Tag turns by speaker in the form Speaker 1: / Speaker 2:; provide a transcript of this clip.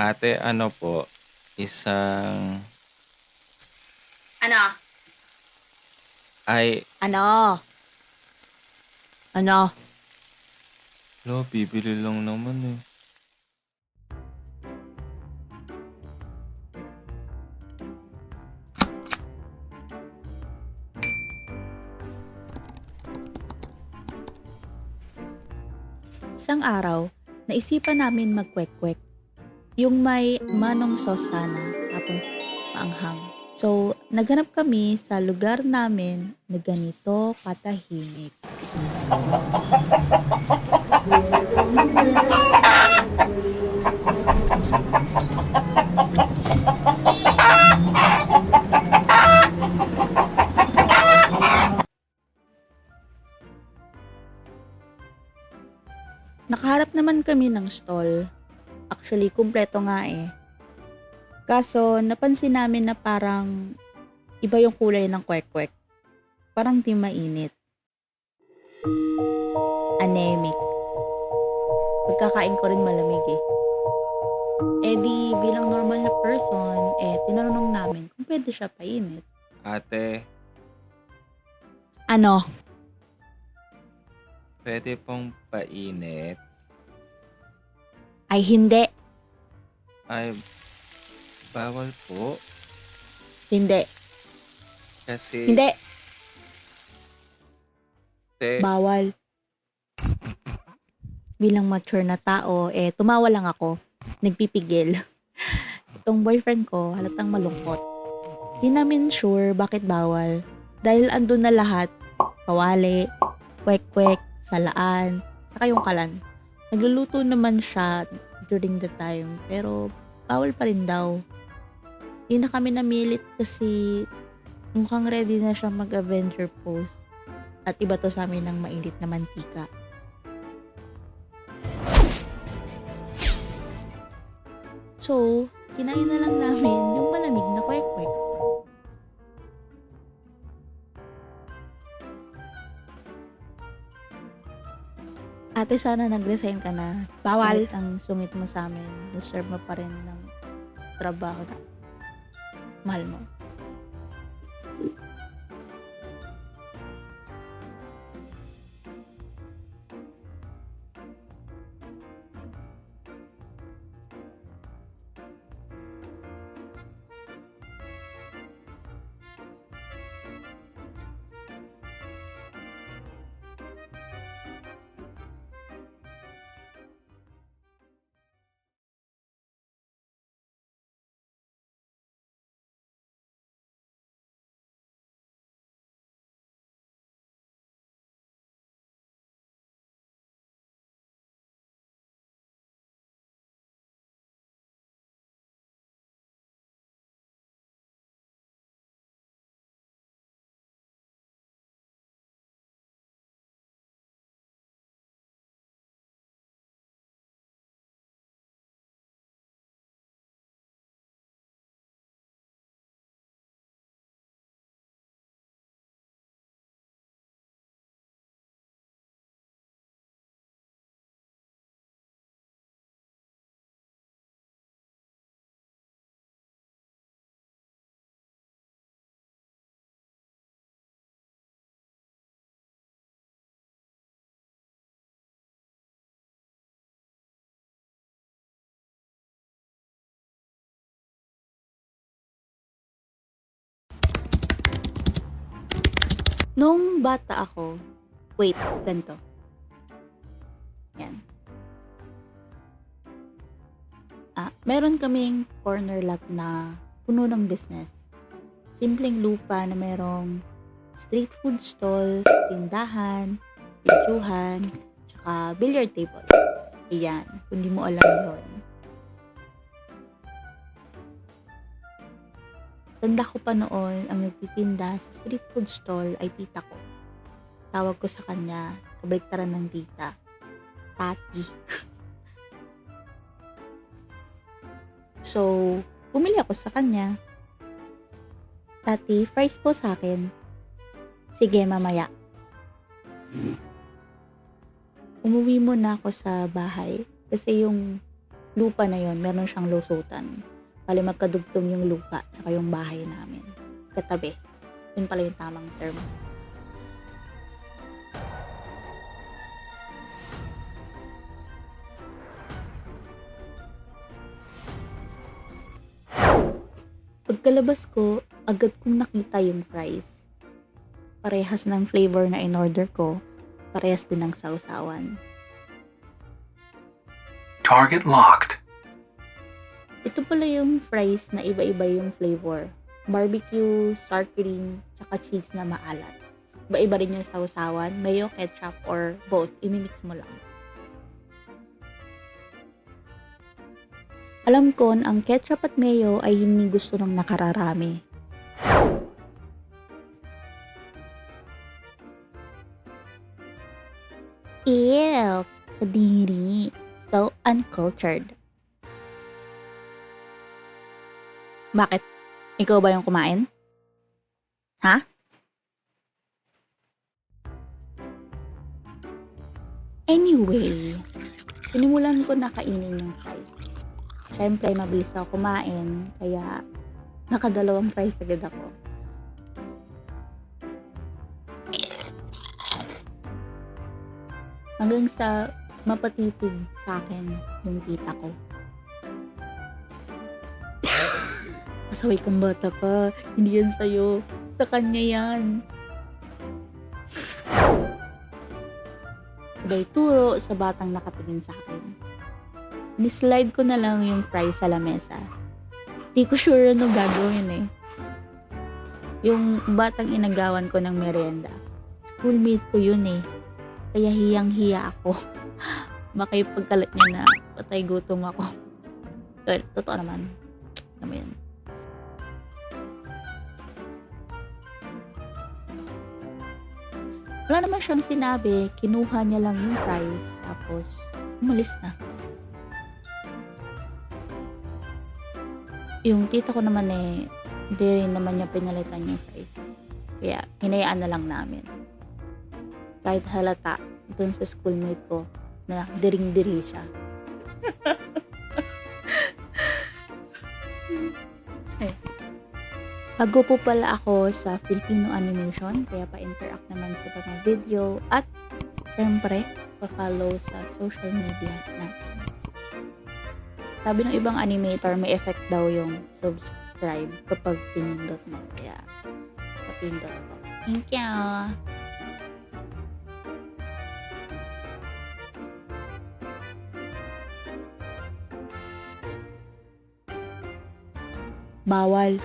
Speaker 1: Ate, ano po, isang
Speaker 2: Ano?
Speaker 1: ay,
Speaker 2: Ano? Ano?
Speaker 1: bibili lang naman eh.
Speaker 2: Isang araw, naisipan namin magkwek-kwek. Yung may manong sauce sana, tapos maanghang. So, naghanap kami sa lugar namin na ganito katahimik. Nakaharap naman kami ng stall. Actually, kumpleto nga eh. Kaso, napansin namin na parang iba yung kulay ng kwek-kwek. Parang di mainit. Anemic. Pagkakain ko rin malamig eh. Eh di, bilang normal na person, tinanong namin kung pwede siya painit.
Speaker 1: Ate,
Speaker 2: Ano?
Speaker 1: pwede pong painit?
Speaker 2: Ay hindi.
Speaker 1: Ay, bawal po.
Speaker 2: Hindi.
Speaker 1: Kasi,
Speaker 2: Hindi.
Speaker 1: te,
Speaker 2: Bawal. Bilang mature na tao, tumawa lang ako. Nagpipigil. Itong boyfriend ko, halatang malungkot. Di namin sure bakit bawal. Dahil andun na lahat. Kawali, kwek-kwek, salaan, saka yung kalan. Nagluluto naman siya during the time, pero bawal pa rin daw. Di na kami namilit kasi mukhang ready na siya mag-Avenger pose. At iba to sa amin ng mainit na mantika. So, kinain na lang namin yung malamig na kwek-kwek. Ate, sana nag-resign ka na.
Speaker 3: Bawal.
Speaker 2: Kahit ang sungit mo sa amin, deserve mo pa rin ng trabaho na mahal mo. Nung bata ako, wait, ganito. Yan. Meron kaming corner lot na puno ng business. Simpleng lupa na merong street food stall, tindahan, pitsuhan, tsaka billiard table. Ayan, kung di mo alam yun. Tanda ko pa noon, ang nagtitinda sa street food stall ay tita ko. Tawag ko sa kanya, kabaliktaran ng tita, Tati. So, bumili ako sa kanya. Tati, fries po sa akin. Sige, mamaya. Umuwi muna ako sa bahay kasi yung lupa na yon meron siyang lusutan. Bali magkadugtong yung lupa tsaka yung bahay namin. Katabi. Yun pala yung tamang term. Pagkalabas ko, agad kong nakita yung fries. Parehas ng flavor na in-order ko, parehas din ng sausawan.
Speaker 3: Target locked.
Speaker 2: Ito pala yung fries na iba-iba yung flavor. Barbecue, sour cream, tsaka cheese na maalat. Iba-iba rin yung sausawan, mayo, ketchup, or both. Imimix mo lang. Alam ko ang ketchup at mayo ay hindi gusto ng nakararami. Ew! Kadiri. So uncultured. Bakit? Ikaw ba yung kumain? Ha? Anyway, sinimulan ko na kainin yung fries. Siyempre, mabilis ako kumain, kaya nakadalawang fries agad ako. Hanggang sa mapatitig sa akin yung tita ko. Pasaway kang bata ka, hindi yan sa'yo, sa kanya yan. Sabay turo sa batang nakatingin sa akin. Nislide ko na lang yung fries sa lamesa. Di ko sure ano gagawin eh. Yung batang inagawan ko ng merienda. Schoolmate ko yun eh. Kaya hiyang-hiya ako. Baka yung pagkalat niya na patay gutom ako. Well, totoo naman. Alam mo yun. Wala naman siyang sinabi. Kinuha niya lang yung fries. Tapos, umalis na. Yung tita ko naman eh, hindi rin naman niya pinalitan yung fries. Kaya, hinayaan na lang namin. Kahit halata, dun sa schoolmate ko, na diring-diri siya. Okay. Bago po pala ako sa Filipino animation, kaya pa-interact naman sa mga video at syempre, pa-follow sa social media natin. Sabi ng ibang animator, may effect daw yung subscribe kapag pinindot mo. Kaya, papindot ko. Thank you! Bawal.